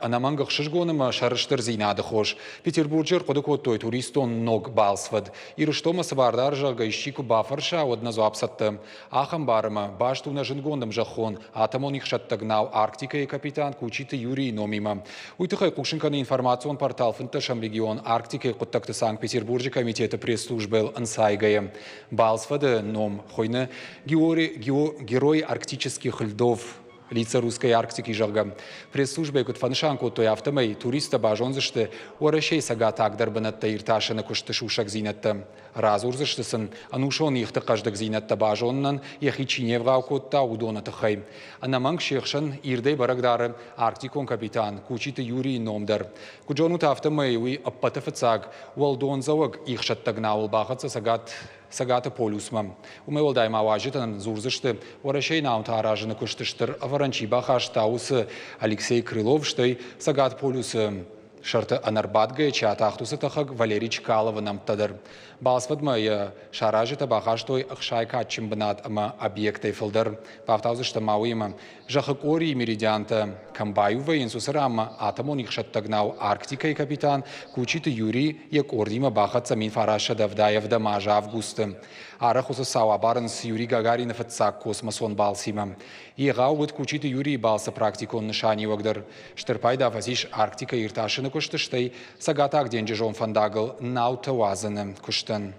Анамангах шишгоныма шарыштыр зинады хош. Петербурджер кодыкоттой туристон ног балсвад. Ирыштома сабардаржа гайщику бафарша одна зуапсатты. Ахам барыма баш туна жингондым жахон. Атамон их шаттагнау Арктика и капитан кучиты Юрий номима. Уйтыхай кушинканы информацион портал фынтышам регион Арктика и коттакты Санкт-Петербурге комитета пресс-службы ансайгая. Балсвады ном хойны герой арктических льдов. Лица русской Арктики жага. Пресс-службе кут фаншанку той автомей туриста бажонзышты орашей сага тагдар банатта ирташына кушты шушак зинатта. Разурзыштысын анушон ихты каждык зинатта бажоннан яхи чиневгау котта удоната хай. Анаманг шехшан ирдей барагдары Арктикон капитан кучиты Юрий номдар. Куджонут автомей уи аппатафацаг уалдон заваг их шаттагнау бахатса Сагата полюсма. Умел дайма важитан зурзышты орашей наунта аражыны куштыштыр аваранчи бахаштаусы Алексей Крылов, что Сагат полюсы шарты анарбатгая чатахтусы тахаг Валерий Чкалова нам тадыр. Балсвадма я шаражита бахаштой ахшайка чимбанат ама объекты филдер. Павтаузышты мауима жахакори меридианта Камбаева инсусарама атамон их шаттагнау Арктика и капитан кучиты Юрий як ордима бахатса минфараша давдаев дамажа августа. Арахуса сау абарынс Юрий Гагаринов отцак космосон балсима. Егау вот кучиты Юрий балса практикон нышани вагдыр. Штырпайда вазиш Арктика ирташыны куштыштай сагатак денджижон фандагл наутавазаны куштын.